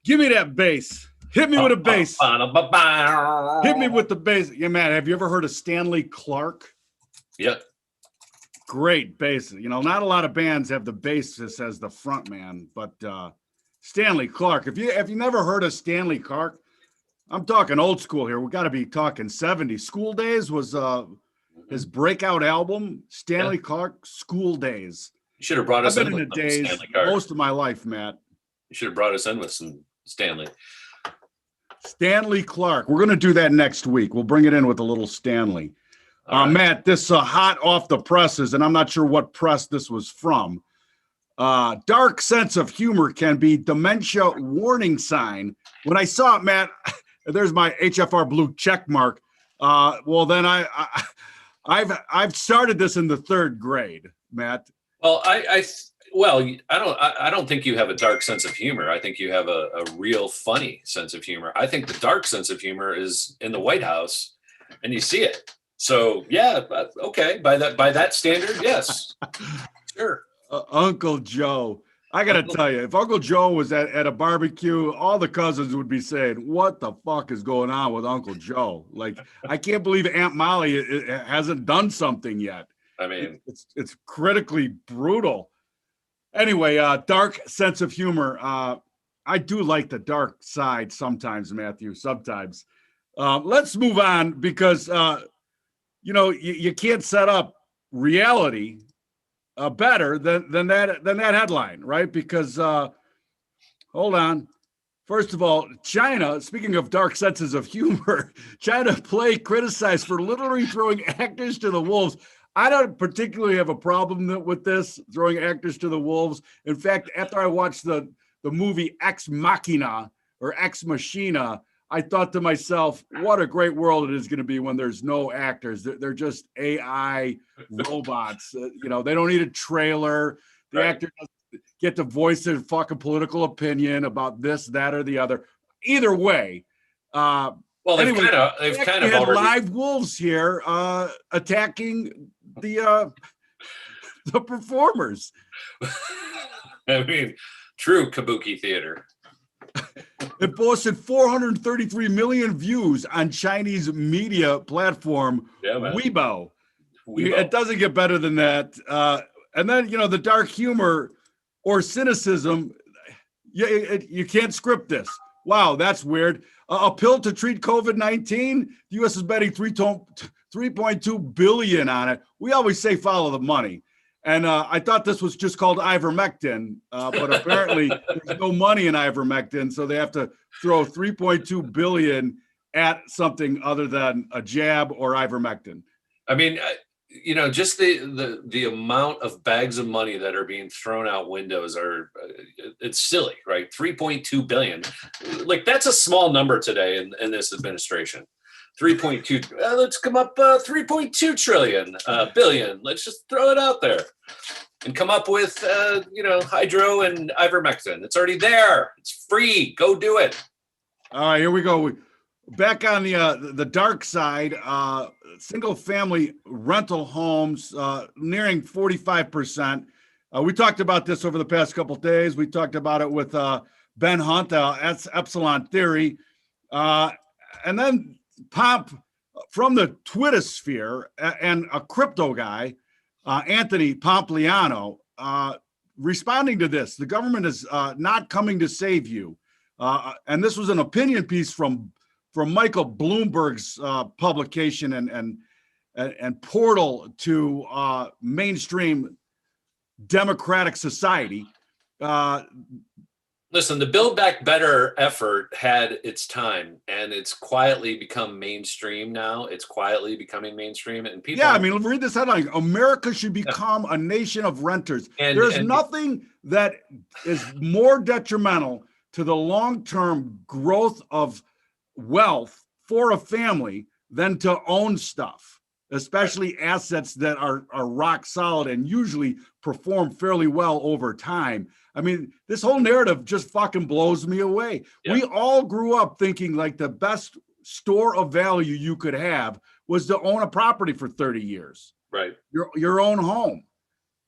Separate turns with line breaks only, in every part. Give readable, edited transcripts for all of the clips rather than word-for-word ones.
Give me that bass. Hit me with a bass. Hit me with the bass. Yeah, man, have you ever heard of Stanley Clarke?
Yep.
Great bass. You know, not a lot of bands have the bassist as the front man, but Stanley Clarke. If you never heard of Stanley Clarke, I'm talking old school here. We got to be talking 70s. School Days was his breakout album. Stanley Clarke, School Days.
You should have brought us
I've been in the days most of my life, Matt.
You should have brought us in with some Stanley.
Stanley Clarke. We're going to do that next week. We'll bring it in with a little Stanley. Right. Matt, this hot off the presses, and I'm not sure what press this was from. Dark sense of humor can be dementia warning sign. When I saw it, Matt, there's my HFR blue check mark. Well, then I've started this in the 3rd grade, Matt.
Well, I don't think you have a dark sense of humor. I think you have a real funny sense of humor. I think the dark sense of humor is in the White House, and you see it. So yeah, okay. By that standard, yes, sure.
Uncle Joe, I gotta tell you, if Uncle Joe was at a barbecue, all the cousins would be saying, "What the fuck is going on with Uncle Joe?" Like, I can't believe Aunt Molly hasn't done something yet.
I mean,
it's critically brutal. Anyway, dark sense of humor. I do like the dark side sometimes, Matthew. Sometimes. Let's move on because you can't set up reality better than that headline, right? Because hold on. First of all, China, speaking of dark senses of humor, China play criticized for literally throwing actors to the wolves. I don't particularly have a problem with this, throwing actors to the wolves. In fact, after I watched the movie Ex Machina or Ex Machina, I thought to myself, what a great world it is going to be when there's no actors. They're just AI robots. They don't need a trailer. The actor doesn't get to voice their fucking political opinion about this, that, or the other. Either way.
Well, they've kind of
had live wolves here attacking the performers.
I mean, true kabuki theater.
It posted 433 million views on Chinese media platform Weibo. It doesn't get better than that. And then, the dark humor or cynicism, you can't script this. Wow, that's weird. A pill to treat COVID-19. The U.S. is betting $3.2 billion on it. We always say follow the money. And I thought this was just called ivermectin, but apparently there's no money in ivermectin, so they have to throw $3.2 billion at something other than a jab or ivermectin.
I mean, just the amount of bags of money that are being thrown out windows it's silly, right? 3.2 billion. Like, that's a small number today in this administration. 3.2. Let's come up 3.2 trillion billion. Let's just throw it out there and come up with hydro and ivermectin. It's already there. It's free. Go do it.
All right, here we go. Back on the dark side, single family rental homes nearing 45%. We talked about this over the past couple of days. We talked about it with Ben Hunt, Epsilon Theory, and then Pomp from the Twitter sphere and a crypto guy, Anthony Pompliano, responding to this. The government is not coming to save you. And this was an opinion piece from Michael Bloomberg's publication and portal to mainstream democratic society.
Listen, the Build Back Better effort had its time, and it's quietly become mainstream now. It's quietly becoming mainstream, and people.
Yeah, I mean, read this headline: America should become a nation of renters. There's nothing that is more detrimental to the long-term growth of wealth for a family than to own stuff, especially assets that are rock solid and usually perform fairly well over time. I mean, this whole narrative just fucking blows me away. Yeah. We all grew up thinking like the best store of value you could have was to own a property for 30 years.
Right.
Your own home.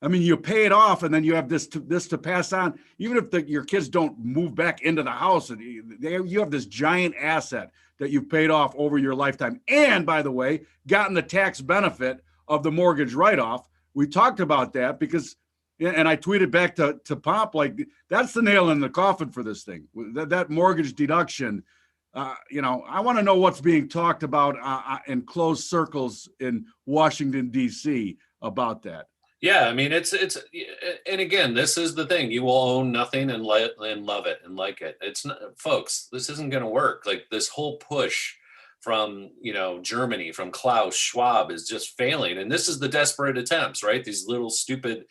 I mean, you pay it off, and then you have this to pass on. Even if your kids don't move back into the house, and you have this giant asset that you've paid off over your lifetime. And by the way, gotten the tax benefit of the mortgage write-off. We talked about that because, and I tweeted back to Pomp, like, that's the nail in the coffin for this thing. That mortgage deduction. I want to know what's being talked about in closed circles in Washington, D.C. about that.
Yeah, I mean, it's, and again, this is the thing. You will own nothing and love it and like it. It's not, folks, this isn't going to work. Like, this whole push from, Germany, from Klaus Schwab is just failing. And this is the desperate attempts, right? These little stupid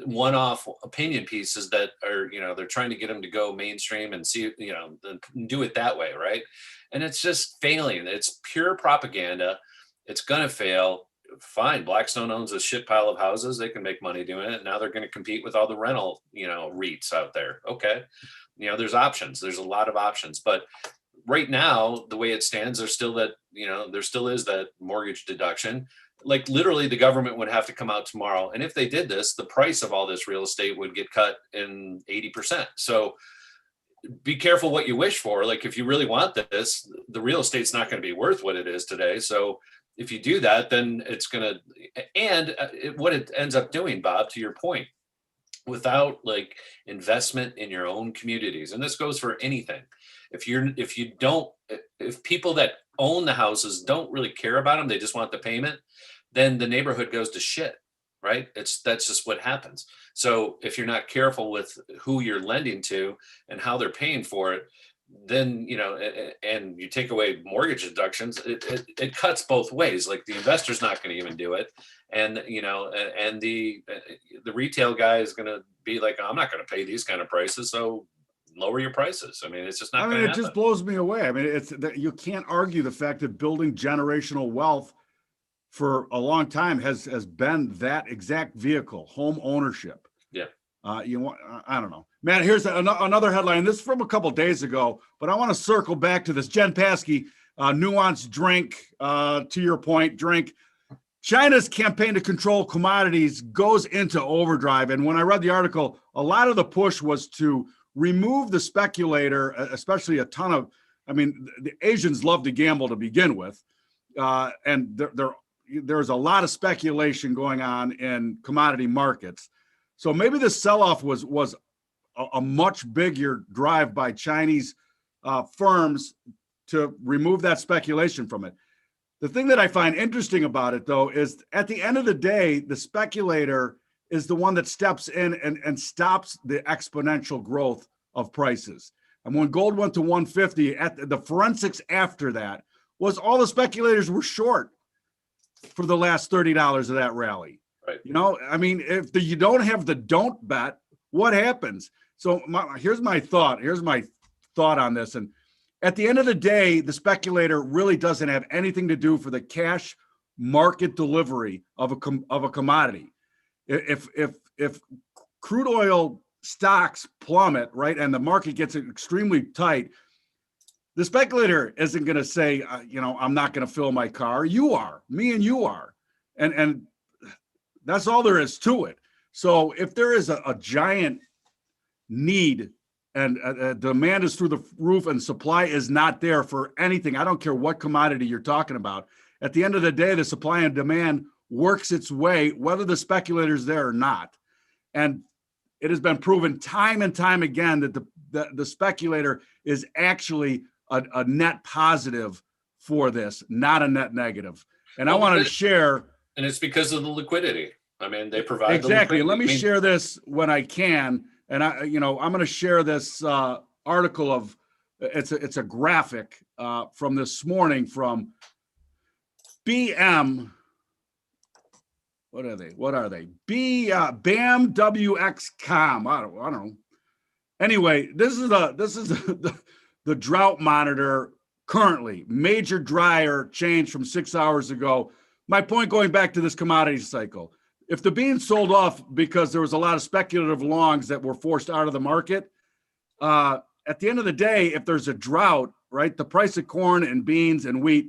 one-off opinion pieces that are, they're trying to get them to go mainstream and see, do it that way, right? And it's just failing. It's pure propaganda. It's going to fail. Fine. Blackstone owns a shit pile of houses. They can make money doing it. Now they're going to compete with all the rental, REITs out there. Okay. There's options. There's a lot of options, but right now, the way it stands, there still is that mortgage deduction. Like, literally, the government would have to come out tomorrow. And if they did this, the price of all this real estate would get cut in 80%. So be careful what you wish for. Like, if you really want this, the real estate's not going to be worth what it is today. So if you do that, then it's going to, and what it ends up doing, Bob, to your point, without like investment in your own communities, and this goes for anything. If people that own the houses don't really care about them, they just want the payment, then the neighborhood goes to shit, right? That's just what happens. So if you're not careful with who you're lending to and how they're paying for it, then, and you take away mortgage deductions, it cuts both ways. Like, the investor's not going to even do it. And, and the retail guy is going to be like, I'm not going to pay these kind of prices. So lower your prices. I mean, it's just not going to happen.
It just blows me away. I mean, it's that you can't argue the fact that building generational wealth for a long time has been that exact vehicle, home ownership.
Yeah.
I don't know, Matt. Here's another headline. This is from a couple of days ago, but I want to circle back to this. Jen Paskey, nuanced drink. To your point, drink. China's campaign to control commodities goes into overdrive. And when I read the article, a lot of the push was to remove the speculator, especially the Asians love to gamble to begin with, and there's a lot of speculation going on in commodity markets. So maybe the sell-off was a much bigger drive by Chinese firms to remove that speculation from it. The thing that I find interesting about it, though, is at the end of the day, the speculator is the one that steps in and stops the exponential growth of prices. And when gold went to 150, at the forensics after that was all the speculators were short for the last $30 of that rally.
Right.
If you don't have the don't bet, what happens? So here's my thought. Here's my thought on this. And at the end of the day, the speculator really doesn't have anything to do for the cash market delivery of a commodity. If crude oil stocks plummet, right, and the market gets extremely tight, the speculator isn't going to say, I'm not going to fill my car. You are, me and you are. And that's all there is to it. So if there is a giant need and demand is through the roof and supply is not there for anything, I don't care what commodity you're talking about. At the end of the day, the supply and demand works its way, whether the speculator's there or not. And it has been proven time and time again that the speculator is actually a net positive for this, not a net negative. And I wanted to share. And
it's because of the liquidity. I mean, they provide
exactly. Let me share this when I can. And I'm going to share this article of it's a graphic from this morning from BM. What are they? BAMWXCOM. I don't know. Anyway, this is the drought monitor currently. Major dryer change from 6 hours ago. My point going back to this commodity cycle. If the beans sold off because there was a lot of speculative longs that were forced out of the market, at the end of the day, if there's a drought, right, the price of corn and beans and wheat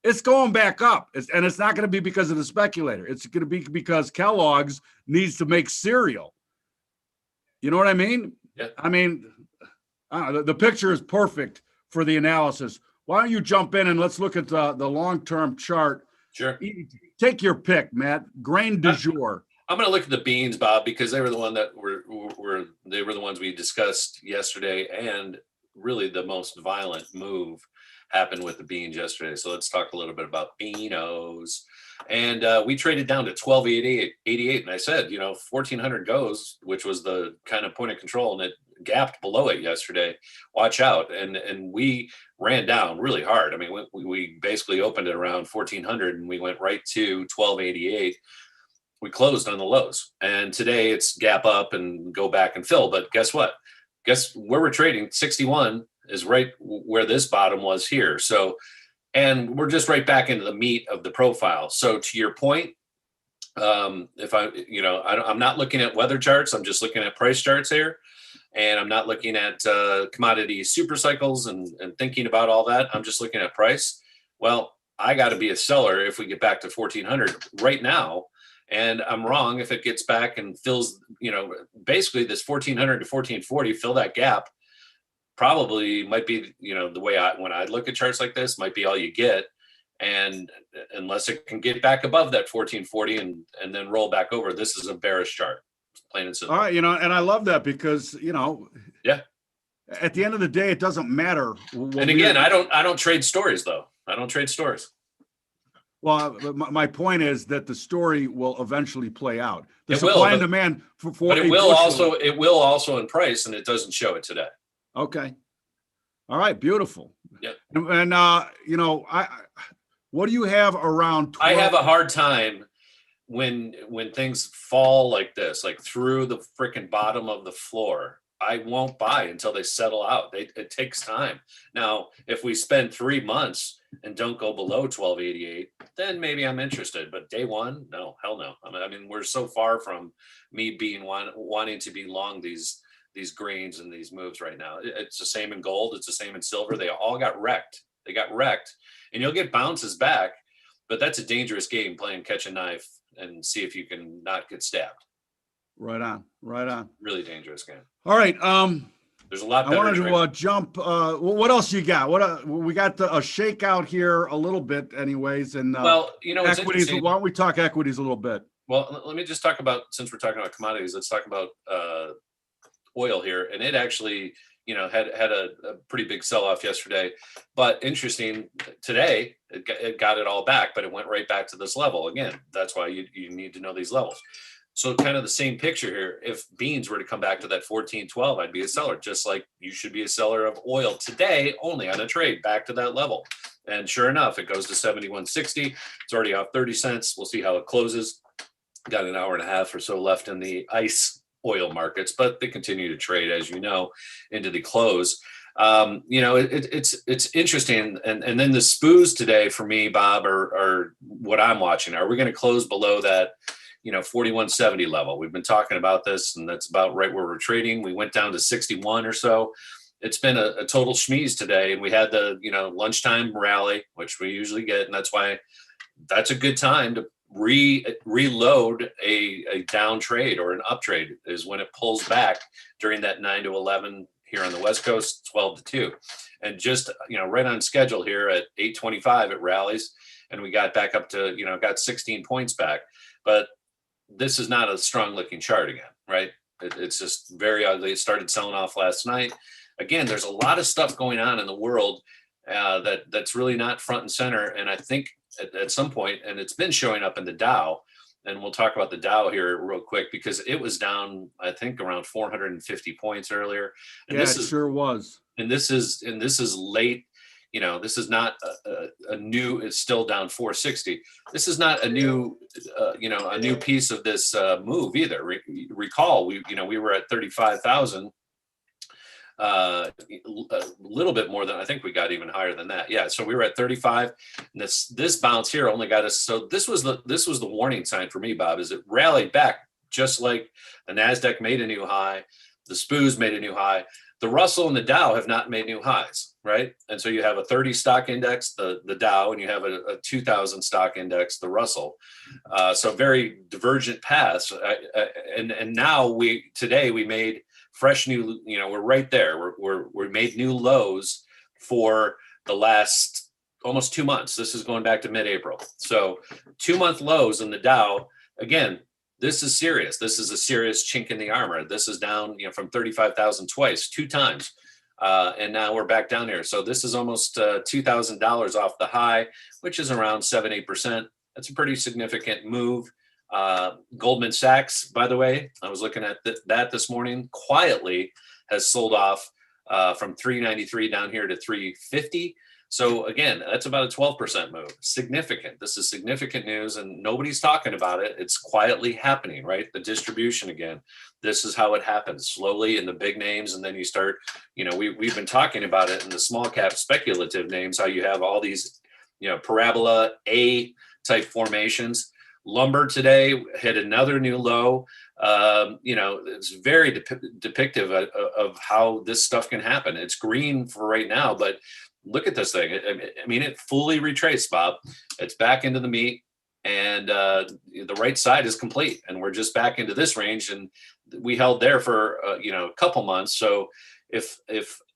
It's going back up. And it's not going to be because of the speculator. It's going to be because Kellogg's needs to make cereal. You know what I mean?
Yeah.
I mean, the picture is perfect for the analysis. Why don't you jump in and let's look at the long-term chart.
Sure.
Take your pick, Matt. Grain du jour.
I'm going to look at the beans, Bob, because they were the one that they were the ones we discussed yesterday, and really the most violent move happened with the beans yesterday. So let's talk a little bit about beanos. And we traded down to 1288, and I said, 1400 goes, which was the kind of point of control, and it gapped below it yesterday. Watch out. And we ran down really hard. I mean, we basically opened it around 1400 and we went right to 1288. We closed on the lows, and today it's gap up and go back and fill. But guess what? Guess where we're trading? 61 is right where this bottom was here. So, and we're just right back into the meat of the profile. So to your point, if I'm not looking at weather charts, I'm just looking at price charts here, and I'm not looking at commodity super cycles and thinking about all that. I'm just looking at price. Well, I got to be a seller if we get back to 1400 right now. And I'm wrong if it gets back and fills, basically this 1400 to 1440, fill that gap. Probably might be, the way when I look at charts like this, might be all you get. And unless it can get back above that 1440 and then roll back over, this is a bearish chart, plain and simple.
All right, and I love that because,
yeah,
at the end of the day, it doesn't matter.
And again, I don't trade stories though. I don't trade stories.
Well, my point is that the story will eventually play out. The
it
supply
will,
and demand for
but it will also in price, and it doesn't show it today.
Okay. All right. Beautiful.
Yeah.
And what do you have around? 12?
I have a hard time when things fall like this, like through the freaking bottom of the floor. I won't buy until they settle out. It takes time. Now, if we spend 3 months and don't go below 1288, then maybe I'm interested. But day one, no, hell no. I mean, we're so far from me being wanting to be long these grains and these moves right now. It's the same in gold. It's the same in silver. They all got wrecked. They got wrecked, and you'll get bounces back. But that's a dangerous game, playing catch a knife and see if you can not get stabbed.
Right on.
Really dangerous game.
All right.
There's a lot better.
I wanted to jump. What else you got? We got a shakeout here a little bit, anyways. And equities. Why don't we talk equities a little bit?
Well, let me just talk about, since we're talking about commodities, let's talk about oil here. And it actually, had a pretty big sell-off yesterday. But interesting, today it got it all back, but it went right back to this level again. That's why you need to know these levels. So kind of the same picture here. If beans were to come back to that 14.12, I'd be a seller, just like you should be a seller of oil today, only on a trade back to that level. And sure enough, it goes to 71.60. It's already off 30 cents. We'll see how it closes. Got an hour and a half or so left in the ICE oil markets, but they continue to trade, as you know, into the close. It's interesting. And then the SPOOs today for me, Bob, are what I'm watching. Are we going to close below that 41.70 level? We've been talking about this, and that's about right where we're trading. We went down to 61 or so. It's been a total schmeeze today, and we had the lunchtime rally, which we usually get, and that's why that's a good time to reload a down trade or an up trade, is when it pulls back during that 9 to 11 here on the West Coast, 12 to 2, and just right on schedule here at 8:25 it rallies, and we got back up to got 16 points back. But this is not a strong looking chart again, right? It's just very ugly. It started selling off last night. Again, there's a lot of stuff going on in the world that's really not front and center. And I think at some point, and it's been showing up in the Dow, and we'll talk about the Dow here real quick, because it was down, I think, around 450 points earlier. And
it sure was.
And this is late. This is not a new. It's still down 460. This is not a new, a new piece of this move either. Recall, we were at 35,000. A little bit more than, I think we got even higher than that. Yeah, so we were at 35, and this bounce here only got us. So this was the warning sign for me, Bob. Is it rallied back just like the Nasdaq made a new high, the SPOOs made a new high. The Russell and the Dow have not made new highs, right? And so you have a 30 stock index, the Dow, and you have a 2000 stock index, the Russell. So very divergent paths. And now today we made fresh new, we're right there. We made new lows for the last almost 2 months. This is going back to mid-April. So 2-month lows in the Dow. Again, this is serious. This is a serious chink in the armor. This is down, from 35,000 twice, 2 times. And now we're back down here. So this is almost $2,000 off the high, which is around 7-8%. That's a pretty significant move. Goldman Sachs, by the way, I was looking at that this morning, quietly has sold off from 393 down here to 350. So again, that's about a 12% move. Significant. This is significant news, and nobody's talking about it. It's quietly happening, right? The distribution again. This is how it happens, slowly in the big names, and then you start. We've been talking about it in the small cap speculative names. How you have all these, parabola A type formations. Lumber today hit another new low. It's very depictive of how this stuff can happen. It's green for right now, but look at this thing. I mean, it fully retraced, Bob. It's back into the meat, and the right side is complete, and we're just back into this range, and we held there for a couple months. So if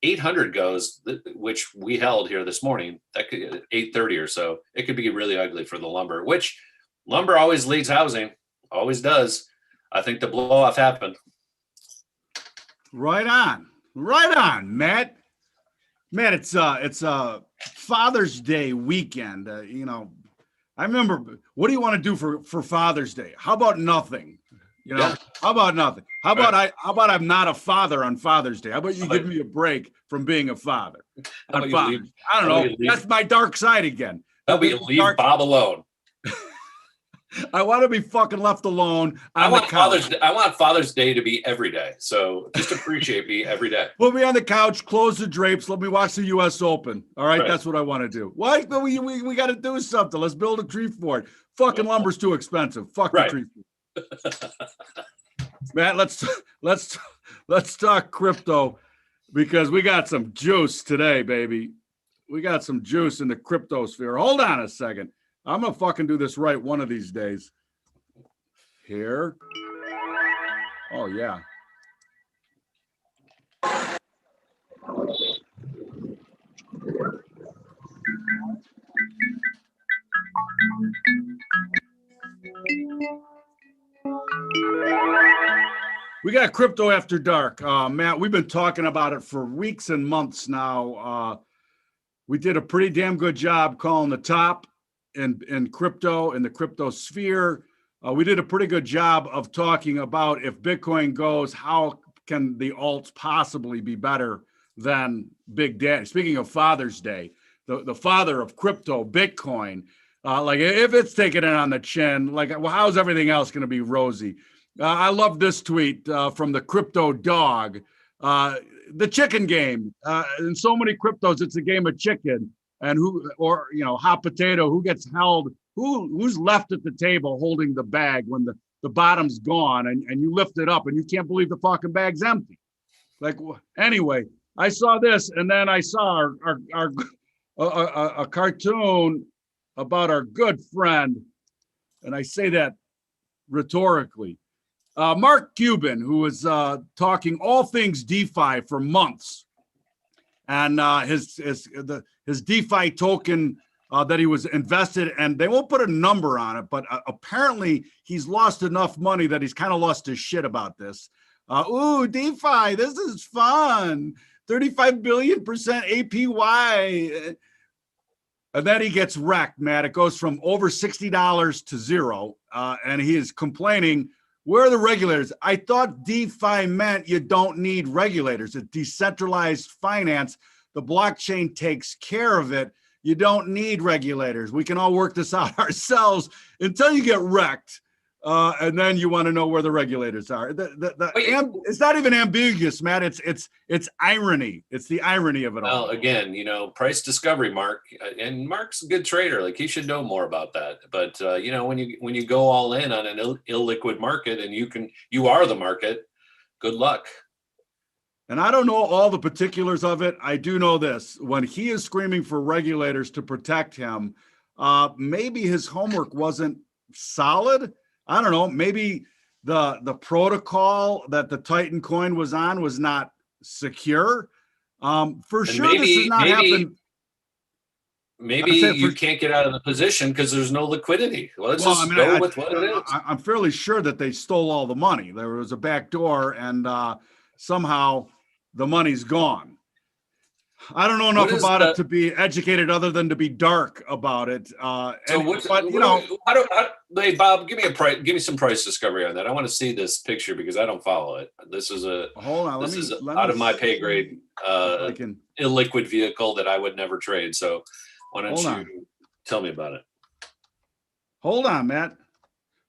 800 goes, which we held here this morning, that could 830 or so, it could be really ugly for the lumber, which lumber always leads housing, always does. I think the blow off happened.
Right on, Matt. Man, it's Father's Day weekend. I remember. What do you want to do for Father's Day? How about nothing?
Yeah.
How about nothing? How about I'm not a father on Father's Day? How about you give me a break from being a father on Father's Day? I don't know. That's my dark side again.
How about you leave Bob alone?
I want to be fucking left alone.
I want Father's Day to be every day. So just appreciate me every day.
We'll be on the couch, close the drapes, let me watch the U.S. Open. All right, that's what I want to do. Why? We got to do something. Let's build a tree fort. Fucking lumber's too expensive. Fuck the tree fort. Matt, let's talk crypto, because we got some juice today, baby. We got some juice in the crypto sphere. Hold on a second. I'm going to fucking do this right one of these days. Here. Oh, yeah. We got crypto after dark. Matt, we've been talking about it for weeks and months now. We did a pretty damn good job calling the top in crypto, in the crypto sphere. We did a pretty good job of talking about if Bitcoin goes, how can the alts possibly be better than Big Daddy? Speaking of Father's Day, the father of crypto, Bitcoin, like if it's taking it on the chin, like, well, how's everything else going to be rosy? I love this tweet from the crypto dog. The chicken game. In so many cryptos, it's a game of chicken. And hot potato, who gets held, who's left at the table holding the bag when the bottom's gone and you lift it up and you can't believe the fucking bag's empty. Like, anyway, I saw this, and then I saw a cartoon about our good friend, and I say that rhetorically, Mark Cuban, who was talking all things DeFi for months, and his DeFi token that he was invested, and they won't put a number on it, but apparently he's lost enough money that he's kind of lost his shit about this. Ooh, DeFi, this is fun. 35 billion % APY. And then he gets wrecked, Matt. It goes from over $60 to zero. And he is complaining, where are the regulators? I thought DeFi meant you don't need regulators. It's decentralized finance. The blockchain takes care of it. You don't need regulators. We can all work this out ourselves until you get wrecked. And then you want to know where the regulators are. It's not even ambiguous, Matt. It's irony. It's the irony of it all.
Well, again, price discovery, Mark, and Mark's a good trader. Like, he should know more about that. But when you go all in on an illiquid market and you are the market, good luck.
And I don't know all the particulars of it. I do know this: when he is screaming for regulators to protect him, maybe his homework wasn't solid. I don't know. Maybe the protocol that the Titan coin was on was not secure. For
And
sure, this has not happened.
maybe
I say
you can't get out of the position because there's no liquidity. Let's just go with what it is.
I'm fairly sure that they stole all the money. There was a back door, and somehow the money's gone. I don't know enough about it to be educated, other than to be dark about it.
Hey, Bob, give me some price discovery on that. I want to see this picture because I don't follow it. This is out of my pay grade, illiquid vehicle that I would never trade. So why don't you tell me about it?
Hold on, Matt.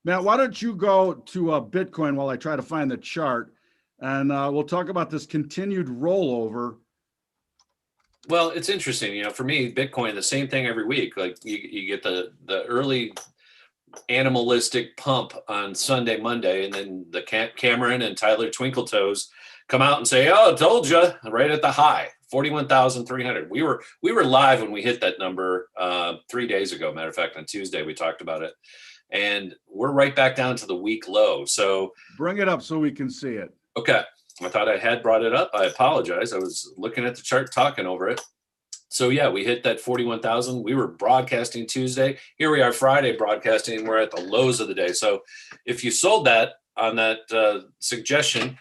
Matt, why don't you go to Bitcoin while I try to find the chart, and we'll talk about this continued rollover.
Well, it's interesting, for me, Bitcoin, the same thing every week. Like you get the early animalistic pump on Sunday, Monday, and then the Cameron and Tyler Twinkletoes come out and say, "Oh, I told you," right at the high, 41,300. We were live when we hit that number 3 days ago. Matter of fact, on Tuesday we talked about it, and we're right back down to the week low. So
bring it up so we can see it.
Okay. I thought I had brought it up. I apologize. I was looking at the chart, talking over it. So yeah, we hit that 41,000. We were broadcasting Tuesday. Here we are Friday broadcasting. We're at the lows of the day. So if you sold that on that suggestion,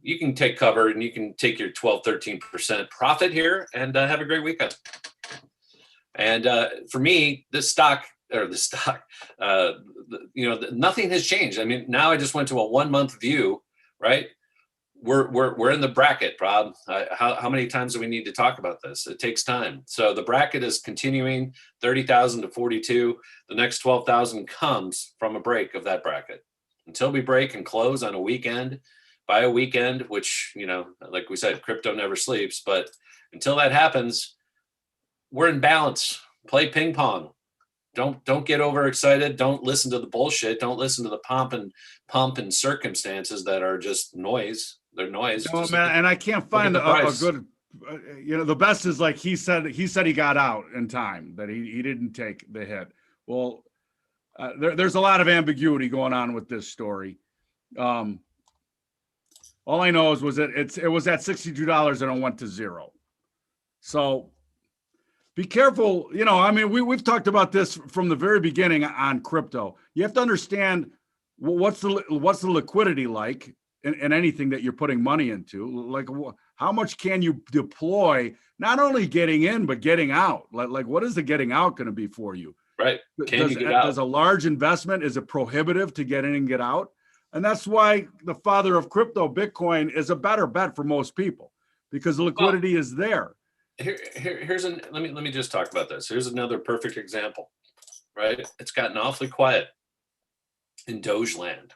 you can take cover and you can take your 12, 13% profit here and have a great weekend. And for me, nothing has changed. I mean, now I just went to a 1 month view, right? We're in the bracket, Rob. How many times do we need to talk about this? It takes time. So the bracket is continuing 30,000 to 42. The next 12,000 comes from a break of that bracket. Until we break and close on a weekend, by a weekend, which, like we said, crypto never sleeps. But until that happens, we're in balance. Play ping pong. Don't get overexcited. Don't listen to the bullshit. Don't listen to the pump and circumstances that are just noise. They're noise.
No, man, and I can't find a good. The best is like he said he got out in time, that he didn't take the hit. Well, there's a lot of ambiguity going on with this story. All I know it was at $62 and it went to zero. So be careful. We've talked about this from the very beginning on crypto. You have to understand what's the liquidity like in anything that you're putting money into. Like, how much can you deploy, not only getting in, but getting out? Like what is the getting out going to be for you?
Right. Can you get out?
Does a large investment, is it prohibitive to get in and get out? And that's why the father of crypto, Bitcoin, is a better bet for most people, because the liquidity is there.
Let me just talk about this. Here's another perfect example, right? It's gotten awfully quiet in Doge land,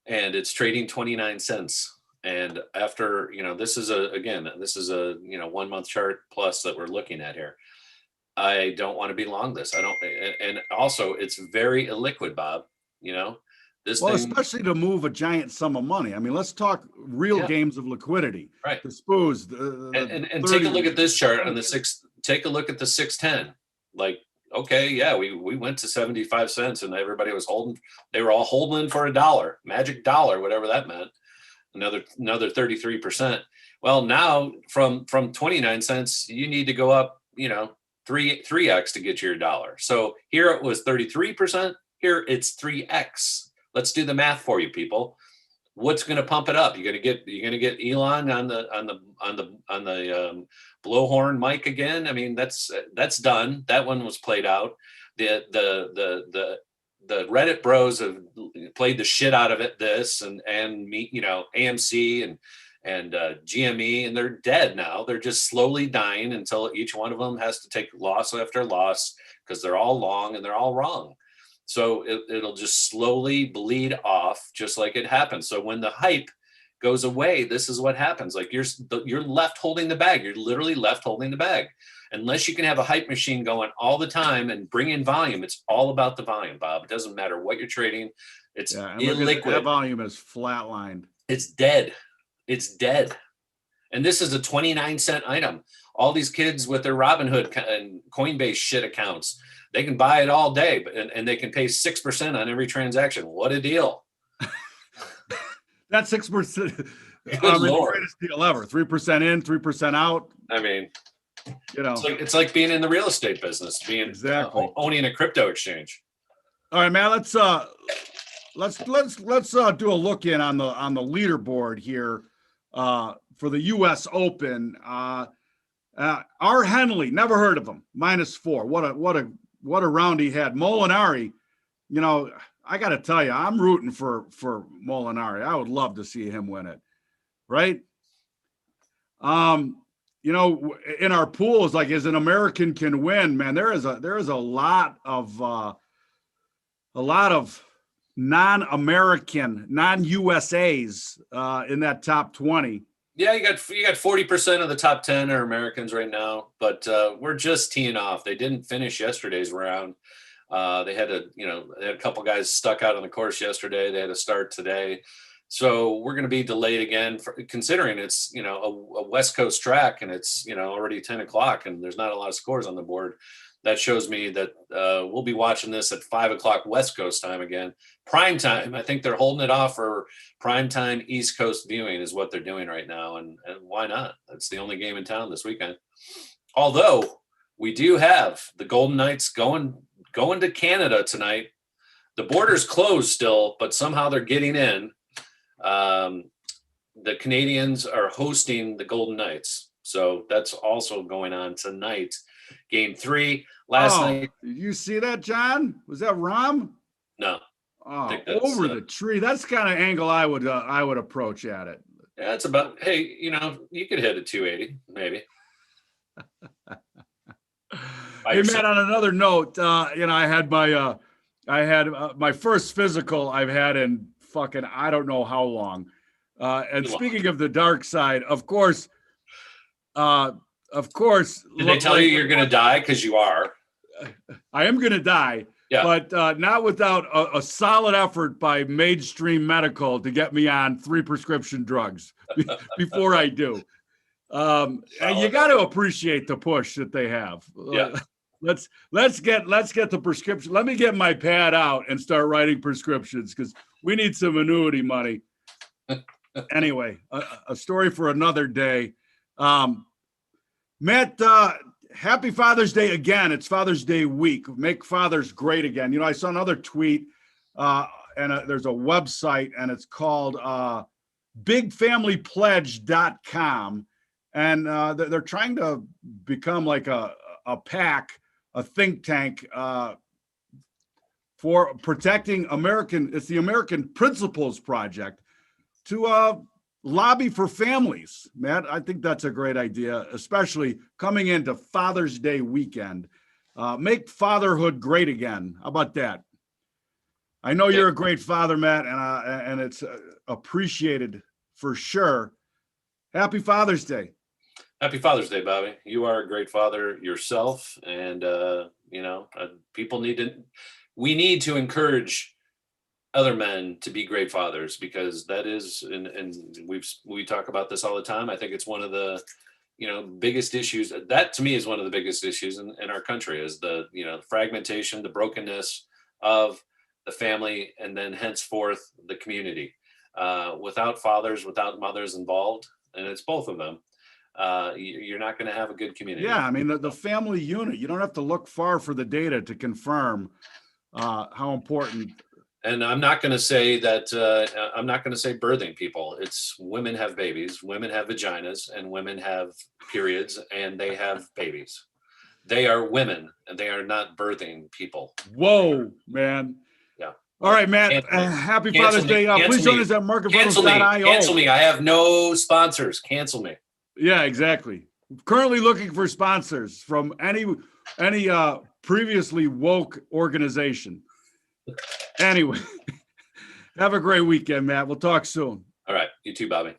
and it's trading 29 cents. And after, this is a 1 month chart plus that we're looking at here. I don't want to be long this. And also it's very illiquid, Bob,
especially to move a giant sum of money. I mean, let's talk real games of liquidity.
Right.
The SPOOs.
And take a look at this chart on take a look at the 610. Like, okay, yeah, we went to 75 cents and everybody was they were all holding for $1, magic dollar, whatever that meant. Another 33%. Well, now from 29 cents, you need to go up, 3x to get your $1. So here it was 33%. Here it's 3x. Let's do the math for you, people. What's going to pump it up? You're going to get Elon on the blowhorn mic again. I mean, that's done. That one was played out. The Reddit bros have played the shit out of it. This and me, AMC and GME, and they're dead now. They're just slowly dying until each one of them has to take loss after loss because they're all long and they're all wrong. So it'll just slowly bleed off, just like it happens. So when the hype goes away, this is what happens. Like you're left holding the bag. You're literally left holding the bag. Unless you can have a hype machine going all the time and bring in volume, it's all about the volume, Bob. It doesn't matter what you're trading. It's illiquid.
That volume is flatlined.
It's dead. It's dead. And this is a 29-cent item. All these kids with their Robinhood and Coinbase shit accounts, they can buy it all day, and they can pay 6% on every transaction. What a deal.
That's 6%.
Good
The
Lord.
greatest deal ever. 3% in, 3% out.
I mean,
you know,
it's like being in the real estate business, being
exactly
owning a crypto exchange.
All right, man. Let's do a look in on the leaderboard here for the U.S. Open. R. Henley, never heard of him. -4. What a round he had. Molinari, you know, I got to tell you, I'm rooting for Molinari. I would love to see him win it, right? You know, in our pools, like as an American can win, man, there is a lot of non-American, non-USAs in that top 20.
Yeah, you got 40% of the top 10 are Americans right now, but we're just teeing off. They didn't finish yesterday's round. They had a couple guys stuck out on the course yesterday. They had to start today. So we're going to be delayed again, considering it's, a West Coast track and it's, already 10 o'clock and there's not a lot of scores on the board. That shows me that we'll be watching this at 5 o'clock West Coast time again. Prime time. I think they're holding it off for prime time East Coast viewing is what they're doing right now. And why not? That's the only game in town this weekend. Although we do have the Golden Knights going to Canada tonight. The border's closed still, but somehow they're getting in. The Canadians are hosting the Golden Knights. So that's also going on tonight. Game 3 last night.
Did you see that, John? Was that Rom?
No.
Oh, over the tree. That's the kind of angle I would approach at it.
Yeah, it's about, hey, you could hit a 280, maybe.
Hey, man, on another note, I had my first physical I've had in fucking I don't know how long. And speaking of the dark side, of course.
Did they tell you you're going to die? Because you are.
I am going to die,
yeah.
But not without a solid effort by mainstream medical to get me on 3 prescription drugs before I do. And you got to appreciate the push that they have.
Yeah.
Let's get the prescription. Let me get my pad out and start writing prescriptions because we need some annuity money. Anyway, a story for another day. Matt, happy Father's Day again. It's Father's Day week. Make fathers great again. I saw another tweet, and there's a website, and it's called bigfamilypledge.com. And they're trying to become like a PAC, a think tank for protecting it's the American Principles Project to lobby for families. Matt, I think that's a great idea, especially coming into Father's Day weekend. Make fatherhood great again. How about that? I know you're a great father, Matt, and it's appreciated for sure. Happy Father's Day.
Happy Father's Day, Bobby. You are a great father yourself, and we need to encourage other men to be great fathers, because that is, and we talk about this all the time. I think it's one of the biggest issues. That to me is one of the biggest issues in our country is the fragmentation, the brokenness of the family, and then henceforth the community. Without fathers, without mothers involved, and it's both of them, you're not going to have a good community.
Yeah, I mean the family unit. You don't have to look far for the data to confirm how important.
And I'm not going to say that. I'm not going to say birthing people. It's women have babies, women have vaginas, and women have periods, and they have babies. They are women, and they are not birthing people.
Whoa, man.
Yeah.
All right, Matt. Happy Father's Day. Please join us at marketfunnels.io.
Cancel me. I have no sponsors. Cancel me.
Yeah, exactly. Currently looking for sponsors from any previously woke organization. Anyway, have a great weekend, Matt. We'll talk soon.
All right. You too, Bobby.